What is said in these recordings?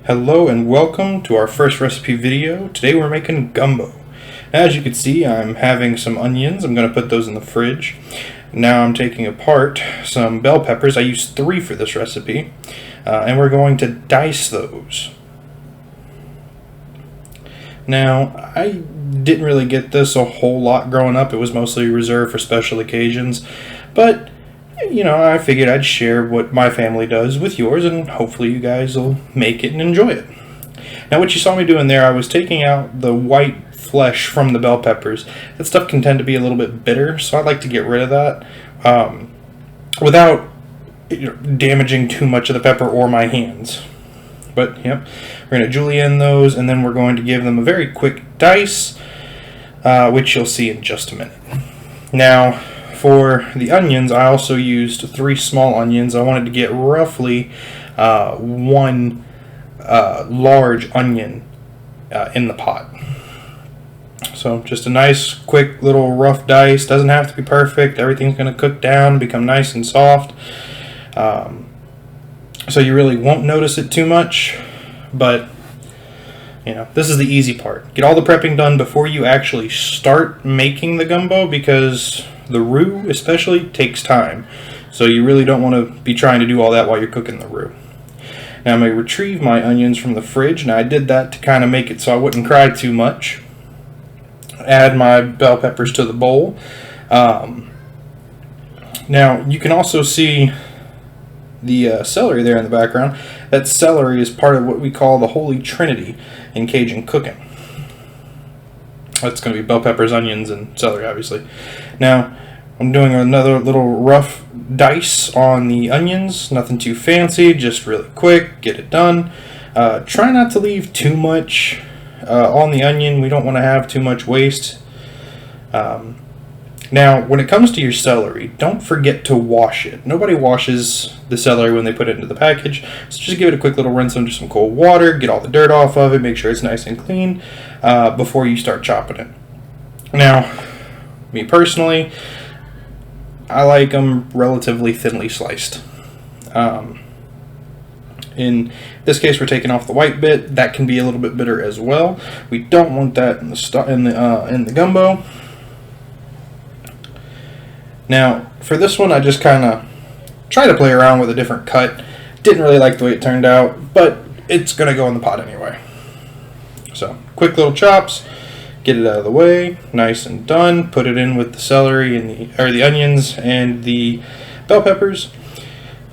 Hello and welcome to our first recipe video. Today we're making gumbo. As you can see, I'm having some onions. I'm going to put those in the fridge. Now I'm taking apart some bell peppers. I used 3 for this recipe. And we're going to dice those. Now, I didn't really get this a whole lot growing up. It was mostly reserved for special occasions. But I figured I'd share what my family does with yours, and hopefully you guys will make it and enjoy it. Now, what you saw me doing there, I was taking out the white flesh from the bell peppers. That stuff can tend to be a little bit bitter, so I'd like to get rid of that without damaging too much of the pepper or my hands. But, yep, we're going to julienne those, and then we're going to give them a very quick dice, which you'll see in just a minute. Now, for the onions, I also used 3 small onions. I wanted to get roughly 1 large onion in the pot. So just a nice, quick, little rough dice. Doesn't have to be perfect. Everything's going to cook down, become nice and soft. So you really won't notice it too much, but this is the easy part. Get all the prepping done before you actually start making the gumbo, because the roux especially takes time. So you really don't want to be trying to do all that while you're cooking the roux. Now I'm going to retrieve my onions from the fridge. Now I did that to kind of make it so I wouldn't cry too much. Add my bell peppers to the bowl. Now you can also see the celery there in the background. That celery is part of what we call the Holy Trinity in Cajun cooking. That's going to be bell peppers, onions, and celery, obviously. Now, I'm doing another little rough dice on the onions. Nothing too fancy, just really quick, get it done. Try not to leave too much on the onion. We don't want to have too much waste. Now, when it comes to your celery, don't forget to wash it. Nobody washes the celery when they put it into the package, so just give it a quick little rinse under some cold water, get all the dirt off of it, make sure it's nice and clean before you start chopping it. Now, me personally, I like them relatively thinly sliced. In this case, we're taking off the white bit. That can be a little bit bitter as well. We don't want that in the gumbo. Now, for this one, I just kind of try to play around with a different cut. Didn't really like the way it turned out, but it's going to go in the pot anyway. So, quick little chops, get it out of the way, nice and done. Put it in with the celery and the onions and the bell peppers.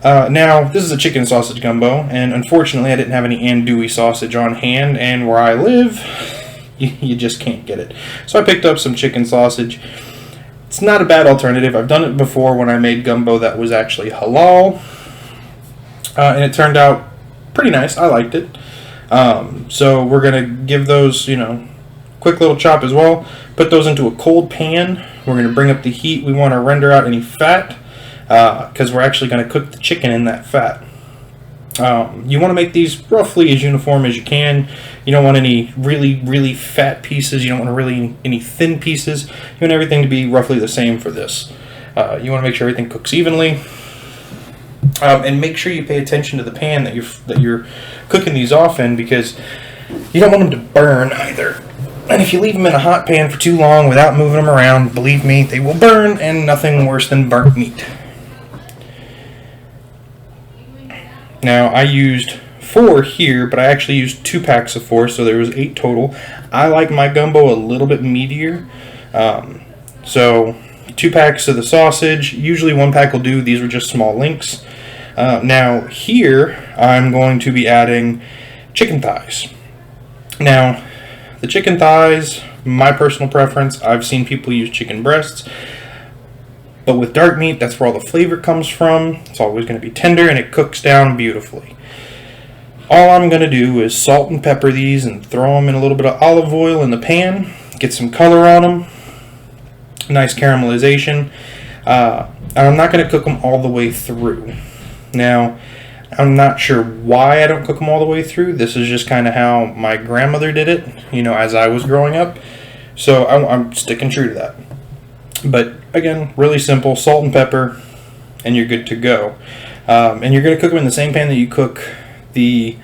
Now, this is a chicken sausage gumbo, and unfortunately, I didn't have any andouille sausage on hand, and where I live, you just can't get it. So I picked up some chicken sausage. It's not a bad alternative. I've done it before when I made gumbo that was actually halal, and it turned out pretty nice. I liked it. So we're going to give those, quick little chop as well. Put those into a cold pan. We're going to bring up the heat. We want to render out any fat because we're actually going to cook the chicken in that fat. You want to make these roughly as uniform as you can. You don't want any really, really fat pieces. You don't want really any thin pieces. You want everything to be roughly the same for this. You want to make sure everything cooks evenly. And make sure you pay attention to the pan that you're cooking these off in, because you don't want them to burn either. And if you leave them in a hot pan for too long without moving them around, believe me, they will burn, and nothing worse than burnt meat. Now, I used 4 here, but I actually used 2 packs of 4, so there was 8 total. I like my gumbo a little bit meatier. So 2 packs of the sausage. Usually 1 pack will do. These were just small links. Now, here, I'm going to be adding chicken thighs. Now, the chicken thighs, my personal preference, I've seen people use chicken breasts. But with dark meat, that's where all the flavor comes from. It's always going to be tender, and it cooks down beautifully. All I'm going to do is salt and pepper these and throw them in a little bit of olive oil in the pan. Get some color on them. Nice caramelization. And I'm not going to cook them all the way through. Now, I'm not sure why I don't cook them all the way through. This is just kind of how my grandmother did it, as I was growing up. So I'm sticking true to that. But again, really simple, salt and pepper, and you're good to go. And you're going to cook them in the same pan that you cook the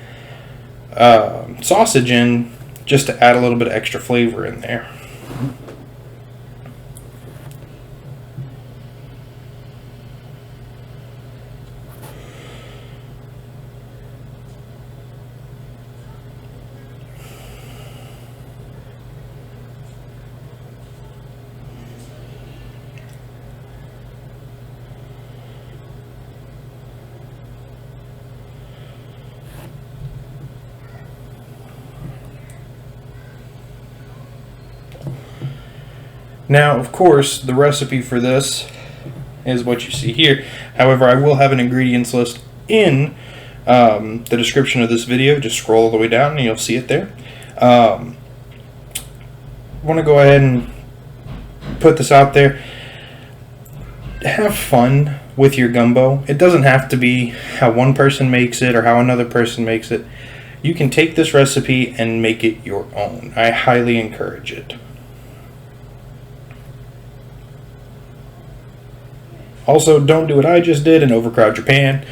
sausage in just to add a little bit of extra flavor in there. Now, of course, the recipe for this is what you see here. However, I will have an ingredients list in the description of this video. Just scroll all the way down and you'll see it there. I want to go ahead and put this out there. Have fun with your gumbo. It doesn't have to be how one person makes it or how another person makes it. You can take this recipe and make it your own. I highly encourage it. Also, don't do what I just did and overcrowd your pan.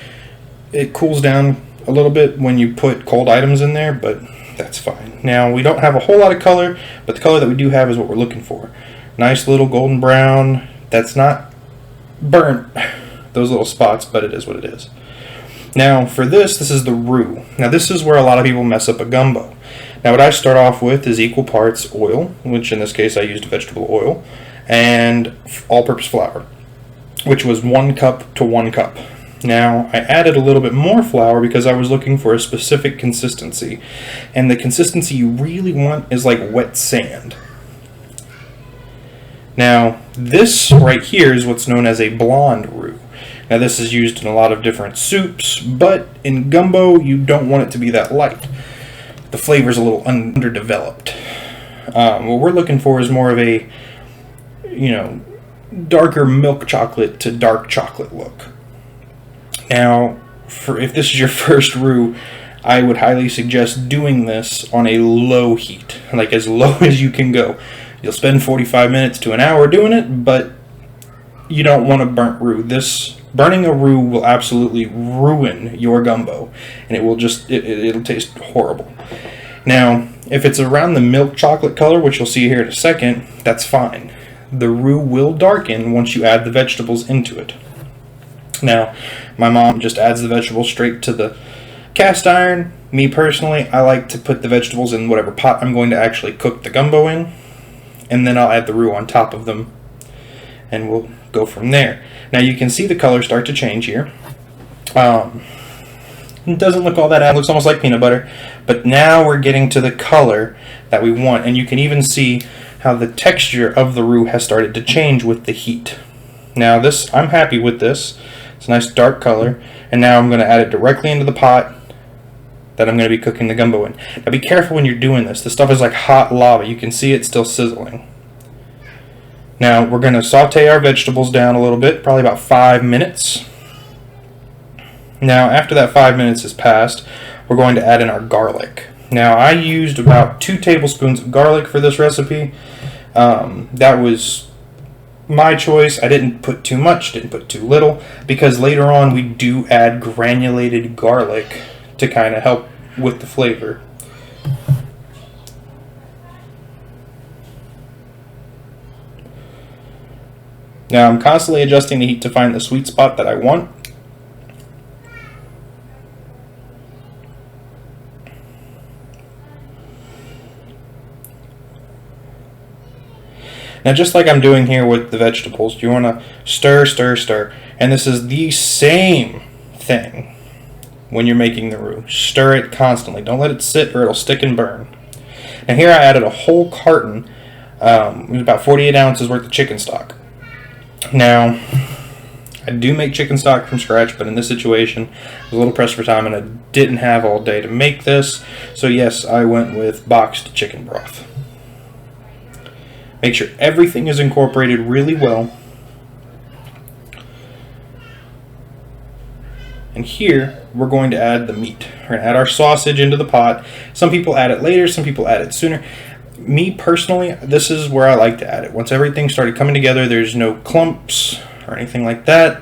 It cools down a little bit when you put cold items in there, but that's fine. Now, we don't have a whole lot of color, but the color that we do have is what we're looking for. Nice little golden brown. That's not burnt, those little spots, but it is what it is. Now, for this is the roux. Now, this is where a lot of people mess up a gumbo. Now, what I start off with is equal parts oil, which in this case I used vegetable oil, and all-purpose flour, which was 1 cup to 1 cup. Now, I added a little bit more flour because I was looking for a specific consistency. And the consistency you really want is like wet sand. Now, this right here is what's known as a blonde roux. Now, this is used in a lot of different soups, but in gumbo, you don't want it to be that light. The flavor's a little underdeveloped. What we're looking for is more of a, darker milk chocolate to dark chocolate look. Now, if this is your first roux, I would highly suggest doing this on a low heat, like as low as you can go. You'll spend 45 minutes to an hour doing it, but you don't want a burnt roux. Burning a roux will absolutely ruin your gumbo, and it will it'll taste horrible. Now, if it's around the milk chocolate color, which you'll see here in a second, that's fine. The roux will darken once you add the vegetables into it. Now, my mom just adds the vegetables straight to the cast iron. Me personally, I like to put the vegetables in whatever pot I'm going to actually cook the gumbo in, and then I'll add the roux on top of them, and we'll go from there. Now, you can see the color start to change here. It doesn't look all that bad. It looks almost like peanut butter, but now we're getting to the color that we want, and you can even see how the texture of the roux has started to change with the heat. Now, I'm happy with this. It's a nice dark color, and now I'm going to add it directly into the pot that I'm going to be cooking the gumbo in. Now, be careful when you're doing this. This stuff is like hot lava. You can see it still sizzling. Now, we're going to saute our vegetables down a little bit, probably about 5 minutes. Now, after that 5 minutes has passed, we're going to add in our garlic. Now, I used about 2 tablespoons of garlic for this recipe. That was my choice. I didn't put too much, didn't put too little, because later on we do add granulated garlic to kind of help with the flavor. Now, I'm constantly adjusting the heat to find the sweet spot that I want. Now, just like I'm doing here with the vegetables, you want to stir, stir, stir. And this is the same thing when you're making the roux. Stir it constantly. Don't let it sit or it'll stick and burn. Now, here I added a whole carton. It was about 48 ounces worth of chicken stock. Now, I do make chicken stock from scratch, but in this situation, I was a little pressed for time and I didn't have all day to make this. So yes, I went with boxed chicken broth. Make sure everything is incorporated really well. And here, we're going to add the meat. We're going to add our sausage into the pot. Some people add it later, some people add it sooner. Me personally, this is where I like to add it. Once everything started coming together, there's no clumps or anything like that.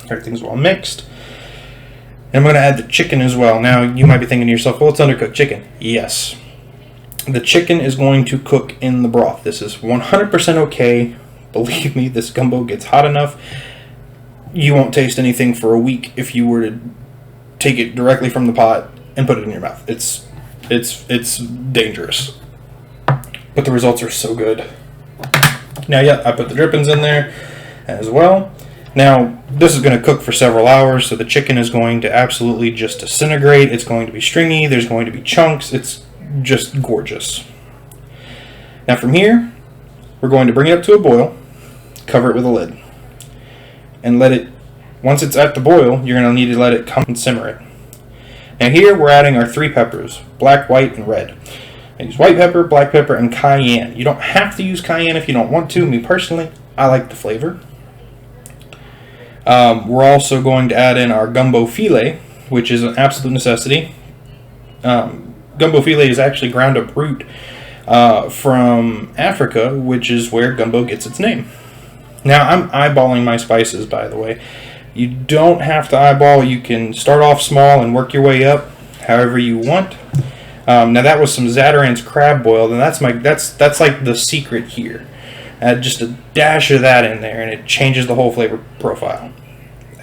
Everything's well mixed. And I'm going to add the chicken as well. Now, you might be thinking to yourself, well, it's undercooked chicken. Yes. The chicken is going to cook in the broth. This is 100% okay. Believe me, this gumbo gets hot enough. You won't taste anything for a week if you were to take it directly from the pot and put it in your mouth. It's dangerous. But the results are so good. Now, yeah, I put the drippings in there as well. Now, this is going to cook for several hours, so the chicken is going to absolutely just disintegrate. It's going to be stringy. There's going to be chunks. It's just gorgeous. Now, from here, we're going to bring it up to a boil, cover it with a lid, and let it, once it's at the boil, you're going to need to let it come and simmer it. Now here, we're adding our 3 peppers, black, white, and red. I use white pepper, black pepper, and cayenne. You don't have to use cayenne if you don't want to. Me personally, I like the flavor. We're also going to add in our gumbo filet, which is an absolute necessity. Gumbo filet is actually ground up root from Africa, which is where gumbo gets its name. Now, I'm eyeballing my spices, by the way. You don't have to eyeball. You can start off small and work your way up however you want. Now, that was some Zatarain's crab boiled, and that's like the secret here. Add just a dash of that in there, and it changes the whole flavor profile.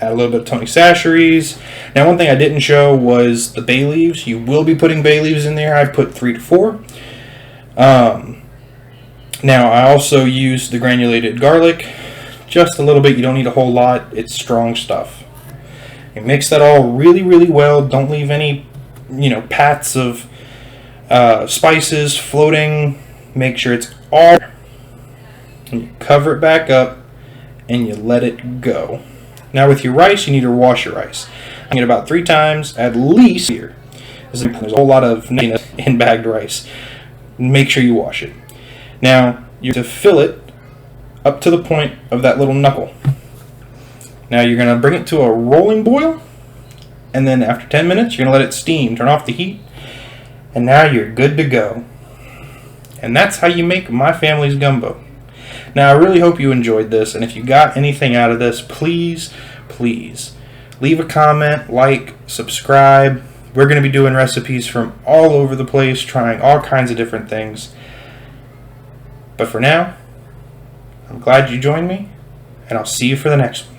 Add a little bit of Tony Chachere's. Now, one thing I didn't show was the bay leaves. You will be putting bay leaves in there. I put 3 to 4. Now, I also used the granulated garlic. Just a little bit. You don't need a whole lot. It's strong stuff. You mix that all really, really well. Don't leave any, pats of spices floating. Make sure it's all. And you cover it back up, and you let it go. Now, with your rice, you need to wash your rice. I get about 3 times at least here. There's a whole lot of in bagged rice. Make sure you wash it. Now, you have to fill it up to the point of that little knuckle. Now, you're going to bring it to a rolling boil, and then after 10 minutes, you're going to let it steam. Turn off the heat, and now you're good to go. And that's how you make my family's gumbo. Now, I really hope you enjoyed this, and if you got anything out of this, please, please leave a comment, like, subscribe. We're going to be doing recipes from all over the place, trying all kinds of different things. But for now, I'm glad you joined me, and I'll see you for the next one.